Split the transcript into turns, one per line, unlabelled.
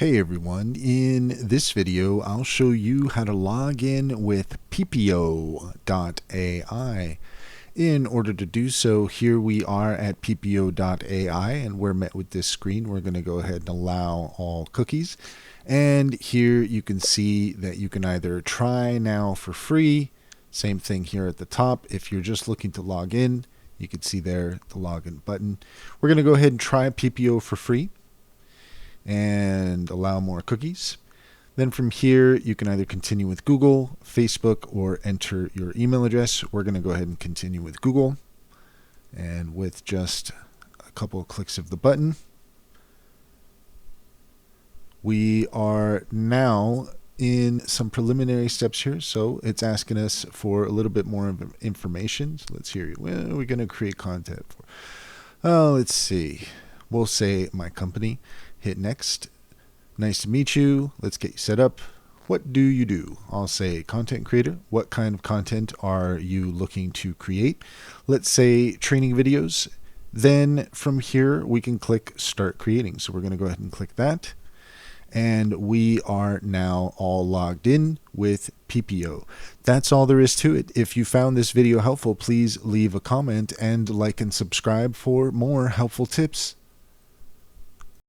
Hey everyone, in this video I'll show you how to log in with Pipio AI. In order to do so, here we are at Pipio AI and we're met with this screen. We're going to go ahead and allow all cookies. And here you can see that you can either try now for free, same thing here at the top. If you're just looking to log in, you can see there the login button. We're going to go ahead and try Pipio for free and allow more cookies. Then from here, you can either continue with Google, Facebook, or enter your email address. We're going to go ahead and continue with Google. And with just a couple of clicks of the button, we are now in some preliminary steps here. So it's asking us for a little bit more information. So let's hear, what are we going to create content for? Let's see. We'll say my company. Hit next. Nice to meet you. Let's get you set up. What do you do? I'll say content creator. What kind of content are you looking to create? Let's say training videos. Then from here, we can click start creating. So we're going to go ahead and click that. And we are now all logged in with Pipio. That's all there is to it. If you found this video helpful, please leave a comment and like and subscribe for more helpful tips.